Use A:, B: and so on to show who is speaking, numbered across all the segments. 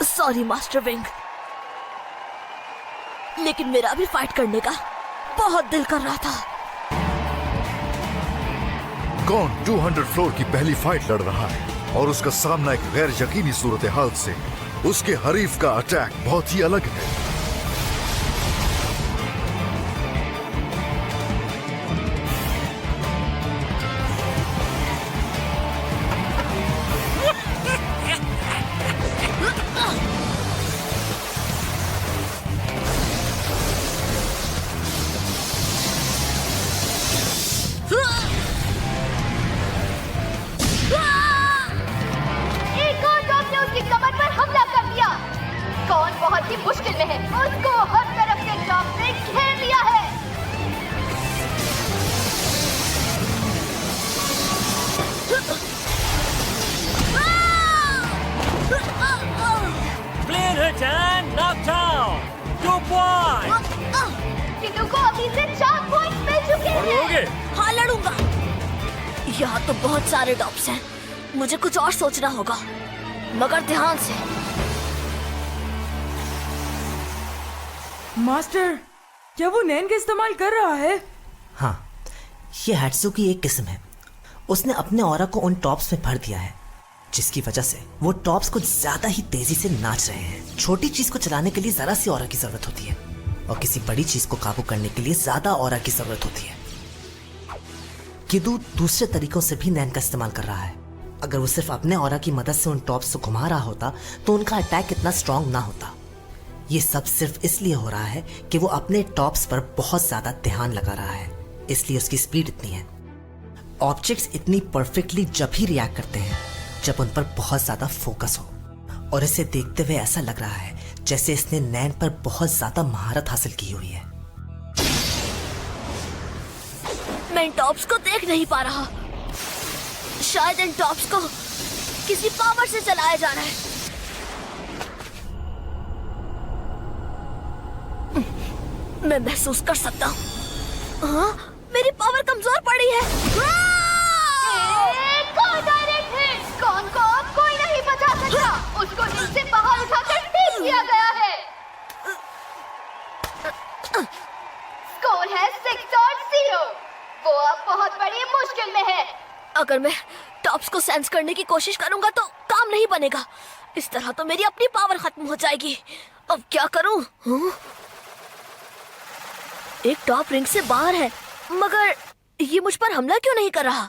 A: Sorry master wing, लेकिन मेरा भी फाइट करने का बहुत दिल कर रहा था।
B: कौन 200 फ्लोर की पहली फाइट लड़ रहा है और उसका सामना एक गैर यकीनी सूरत हाल से। उसके हरीफ का अटैक बहुत ही अलग है।
C: एक और टॉप ने उसकी कमर पर हमला कर दिया। कौन बहुत ही मुश्किल में है, उसको हर तरफ से टॉप ने घेर लिया है।
D: Clean hit and knocked down. 2 points.
C: Kitu को अभी से 4 पॉइंट मिल चुके हैं।
D: लड़ोगे?
A: हाँ लड़ूंगा। यहाँ तो बहुत सारे टॉप्स हैं, मुझे कुछ और सोचना होगा, मगर ध्यान से।
E: मास्टर, क्या वो नैन का इस्तेमाल कर रहा है?
F: हाँ, ये हैट्सू की एक किस्म है। उसने अपने ऑरा को उन टॉप्स में भर दिया है, जिसकी वजह से वो टॉप्स कुछ ज्यादा ही तेजी से नाच रहे हैं। छोटी चीज को चलाने के लिए जरा सी ऑरा की जरूरत होती है और किसी बड़ी चीज को काबू करने के लिए ज्यादा ऑरा की जरूरत होती है। किदू दूसरे तरीकों से भी नैन का इस्तेमाल कर रहा है। अगर वो सिर्फ अपने ऑरा की मदद से उन टॉप्स को घुमा रहा होता तो उनका अटैक इतना स्ट्रांग ना होता। ये सब सिर्फ इसलिए हो रहा है कि वो अपने टॉप्स पर बहुत ज्यादा ध्यान लगा रहा है, इसलिए उसकी स्पीड इतनी है। ऑब्जेक्ट्स इतनी परफेक्टली जब ही रिएक्ट करते हैं जब उन पर बहुत ज्यादा फोकस हो, और इसे देखते हुए ऐसा लग रहा है जैसे इसने नैन पर बहुत ज्यादा महारत हासिल की हुई है।
A: मैं इन टॉप्स को देख नहीं पा रहा। शायद इन टॉप्स को किसी पावर से चलाया जा रहा है। मैं महसूस कर सकता हूँ। हाँ, मेरी पावर कमजोर पड़ी है।
C: Direct hit. कौन को अब कोई नहीं बचा सकता। उसको रिंग से बाहर उठाकर फेंक दिया गया है। स्कोर है 6 और 0। वो अब बहुत बड़ी मुश्किल में है।
A: अगर मैं टॉप्स को सेंस करने की कोशिश करूंगा तो काम नहीं बनेगा। इस तरह तो मेरी अपनी पावर खत्म हो जाएगी। अब क्या करूं? एक टॉप रिंग से बाहर है, मगर ये मुझ पर हमला क्यों नहीं कर रहा?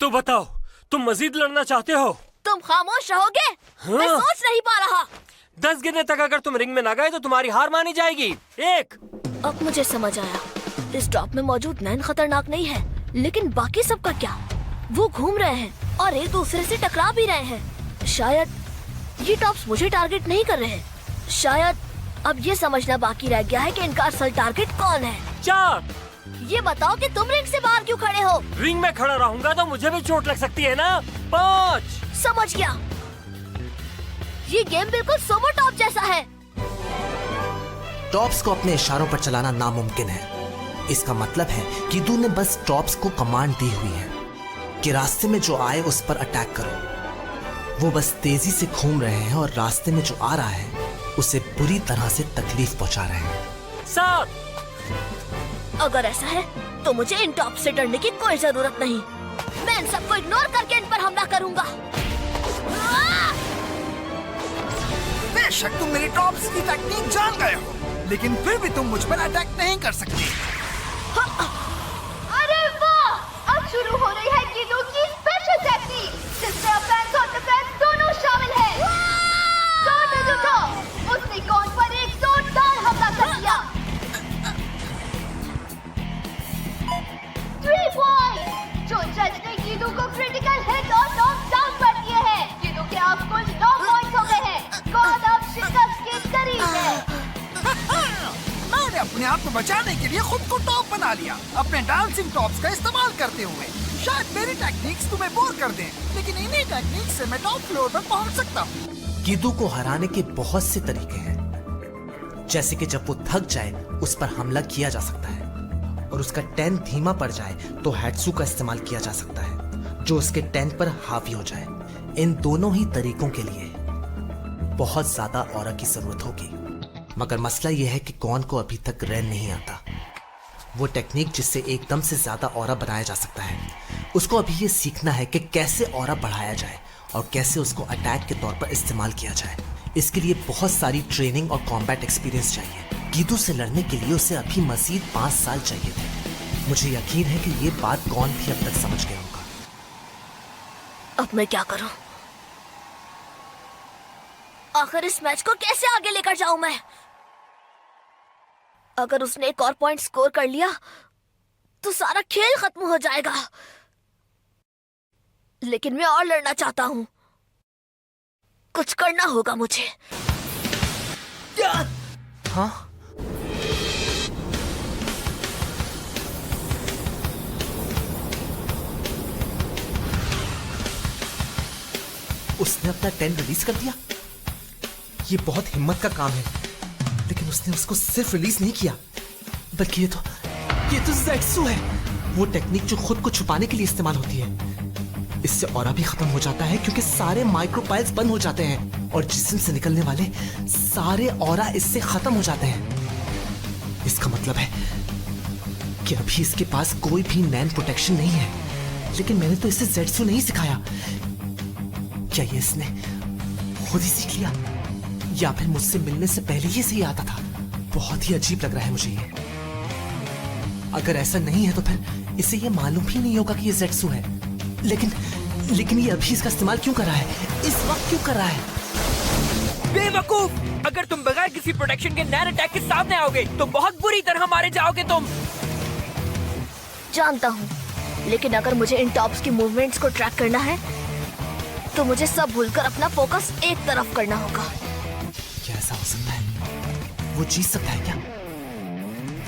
D: तो बताओ, तुम मजीद लड़ना चाहते हो?
A: तुम खामोश रहोगे? मैं सोच नहीं पा रहा।
D: 10 गिनने तक अगर तुम रिंग में ना गए तो तुम्हारी हार मानी जाएगी। 1।
A: अब मुझे समझ आया, इस टॉप में मौजूद नैन खतरनाक नहीं है, लेकिन बाकी सबका क्या? वो घूम रहे हैं और एक दूसरे से टकरा भी रहे हैं। शायद ये टॉप्स मुझे टारगेट नहीं कर रहे हैं। शायद अब ये समझना बाकी रह गया है कि इनका असल टारगेट कौन है।
D: 4।
A: ये बताओ कि तुम रिंग से बाहर क्यों खड़े हो?
D: रिंग में खड़ा रहूंगा तो मुझे भी चोट लग सकती है ना। 5।
A: समझ गया। ये गेम बिल्कुल सोमो टॉप जैसा है।
F: टॉप्स को अपने इशारों पर चलाना नामुमकिन है। इसका मतलब है कि किदू ने बस टॉप्स को कमांड दी हुई है कि रास्ते में जो आए उस पर अटैक करो। वो बस तेजी से घूम रहे हैं और रास्ते में जो आ रहा है उसे बुरी तरह से तकलीफ पहुंचा रहे हैं।
D: 7।
A: अगर ऐसा है तो मुझे इन टॉप से डरने की कोई जरूरत नहीं। मैं इन सबको इग्नोर करके इन पर हमला करूंगा।
G: बेशक तुम मेरी टॉप्स की टेक्निक जान गए हो, लेकिन फिर भी तुम मुझ पर अटैक नहीं कर सकते।
C: अरे वाह! अब शुरू हो रही है किदू की स्पेशल टेक्निक, जिसमें ऑफेंस और डिफेंस दोनों शामिल है। शॉर्टेज उठो। उसने कौन पर एक जोरदार हमला कर दिया। 3 पॉइंट। जो जज ने किदू को क्रिटिकल हिट और नॉक डाउन कर दिए हैं। किदू के अब कुल 9 पॉइंट हो गए हैं। कौन अब शिकस्त के करीब है।
G: मैंने अपने आप को बचाने के लिए खुद को टॉप बना लिया, अपने डांसिंग टॉप्स का इस्तेमाल करते हुए। शायद मेरी टेक्निक्स तुम्हें बोर कर दें, लेकिन इन्हीं टेक्निक्स से मैं टॉप फ्लोर पर पहुंच सकता हूँ।
F: किदू को हराने के बहुत से तरीके हैं। जैसे कि जब वो थक जाए उस पर हमला किया जा सकता है, और उसका 10 धीमा पड़ जाए तो हैट्सू का इस्तेमाल किया जा सकता है जो उसके 10 पर हावी हो जाए। इन दोनों ही तरीकों के लिए बहुत ज्यादा ऑरा की जरूरत होगी। मगर मसला यह है कि कौन को अभी तक रैन नहीं आता। वो टेक्निक जिससे एकदम से ज्यादा ऑरा बनाया जा सकता है, उसको अभी ये सीखना है कि कैसे ऑरा बढ़ाया जाए और कैसे उसको अटैक के तौर पर इस्तेमाल किया जाए। इसके लिए बहुत सारी ट्रेनिंग और कॉम्बैट एक्सपीरियंस चाहिए। गीदू से लड़ने के लिए उसे अभी मजीद 5 साल चाहिए थे। मुझे यकीन है कि ये बात कौन भी अब तक समझ गया होगा।
A: अब मैं क्या करूं? आखिर इस मैच को कैसे आगे लेकर जाऊं मैं? अगर उसने एक और पॉइंट स्कोर कर लिया तो सारा खेल खत्म हो जाएगा। लेकिन मैं और लड़ना चाहता हूं। कुछ करना होगा मुझे।
F: हाँ? उसने अपना 10 रिलीज कर दिया। ये बहुत हिम्मत का काम है, लेकिन उसने उसको सिर्फ रिलीज नहीं किया, बल्कि ये तो ज़ेट्सु है। वो टेक्निक जो खुद को छुपाने के लिए इस्तेमाल होती है। इससे ऑरा भी खत्म हो जाता है क्योंकि सारे माइक्रोपाइल्स बंद हो जाते हैं और जिस्म से निकलने वाले सारे ऑरा इससे खत्म हो जाते हैं। इसका मतलब है कि अभी इसके पास कोई भी नैन प्रोटेक्शन नहीं है। लेकिन मैंने तो इसे ज़ेट्सु नहीं सिखाया। क्या ये इसने खुद ही सीख लिया, या फिर मुझसे मिलने से पहले ही से आता था? बहुत ही अजीब लग रहा है मुझे ये। अगर ऐसा नहीं है तो फिर इसे ये मालूम ही नहीं होगा कि ये ज़ेट्सु है। लेकिन ये अभी इसका इस्तेमाल क्यों कर रहा है? इस वक्त क्यों कर रहा है?
D: बेवकूफ! अगर तुम बगैर किसी प्रोटेक्शन के नैन अटैक के सामने आओगे तो बहुत बुरी तरह मारे जाओगे तुम।
A: जानता हूं, लेकिन अगर मुझे इन टॉप्स की मूवमेंट्स को ट्रैक करना है तो मुझे सब भूलकर अपना फोकस एक तरफ करना होगा।
F: क्या ऐसा हो सकता है? वो जीत सकता है क्या?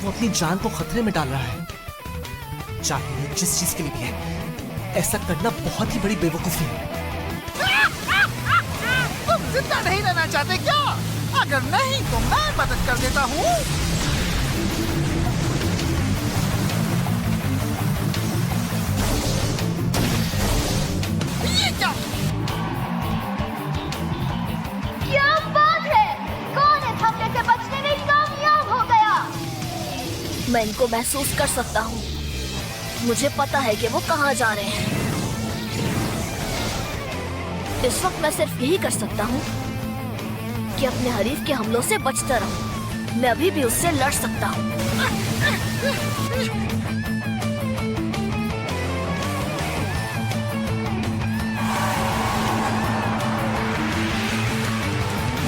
F: वो अपनी जान को खतरे में डाल रहा है। चाहे ये जिस चीज के लिए भी है, ऐसा करना बहुत ही बड़ी बेवकूफी है।
G: तुम जिंदा नहीं रहना चाहते क्या? अगर नहीं तो मैं मदद कर देता हूँ। ये
C: क्या बात है? कौन इस हमले से बचने में कामयाब हो गया?
A: मैं इनको महसूस कर सकता हूँ। मुझे पता है कि वो कहाँ जा रहे हैं। इस वक्त मैं सिर्फ यही कर सकता हूँ कि अपने हरीफ के हमलों से बचता रहूं। मैं अभी भी उससे लड़ सकता हूँ।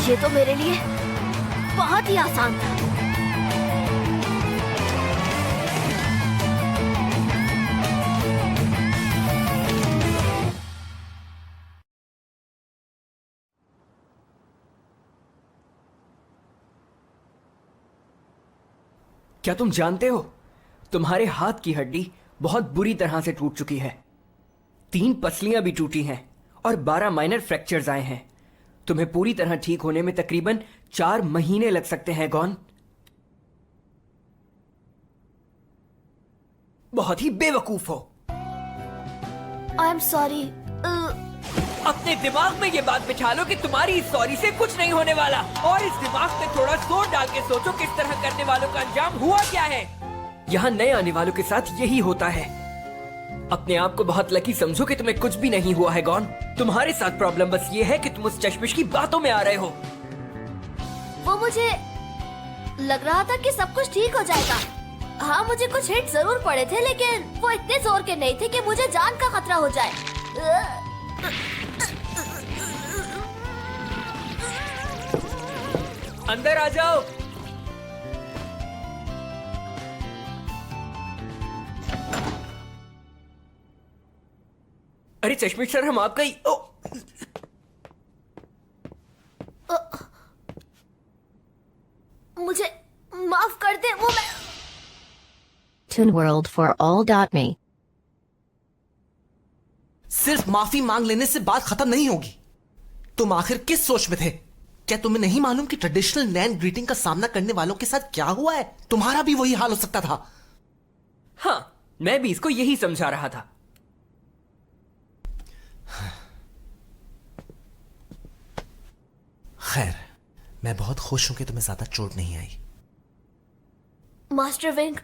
A: ये तो मेरे लिए बहुत ही आसान था।
H: क्या तुम जानते हो, तुम्हारे हाथ की हड्डी बहुत बुरी तरह से टूट चुकी है। 3 पसलियां भी टूटी हैं और 12 माइनर फ्रैक्चर्स आए हैं। तुम्हें पूरी तरह ठीक होने में तकरीबन 4 महीने लग सकते हैं गॉन। बहुत ही बेवकूफ हो।
A: I am sorry.
D: अपने दिमाग में ये बात बिठा लो कि तुम्हारी इस सॉरी से कुछ नहीं होने वाला, और इस दिमाग में थोड़ा जोर डाल के सोचो किस तरह करने वालों का अंजाम हुआ क्या है।
H: यहाँ नए आने वालों के साथ यही होता है। अपने आप को बहुत लकी समझो कि तुम्हें कुछ भी नहीं हुआ है गॉन। तुम्हारे साथ प्रॉब्लम बस ये है कि तुम उस चश्मिश की बातों में आ रहे हो।
A: वो मुझे लग रहा था कि सब कुछ ठीक हो जाएगा। हाँ, मुझे कुछ हिट जरूर पड़े थे, लेकिन वो इतने जोर के नहीं थे कि मुझे जान का खतरा हो जाए।
D: अंदर आ जाओ।
H: अरे चश्मिश सर, हम आपका ही
A: मुझे माफ कर दे। वो मैं
I: ToonWorld4All.me
F: सिर्फ माफी मांग लेने से बात खत्म नहीं होगी। तुम आखिर किस सोच में थे? क्या तुम्हें नहीं मालूम कि ट्रेडिशनल नैन ग्रीटिंग का सामना करने वालों के साथ क्या हुआ है? तुम्हारा भी वही हाल हो सकता था।
H: हाँ, मैं भी इसको यही समझा रहा था।
F: खैर, मैं बहुत खुश हूं कि तुम्हें ज्यादा चोट नहीं आई।
A: Master wing,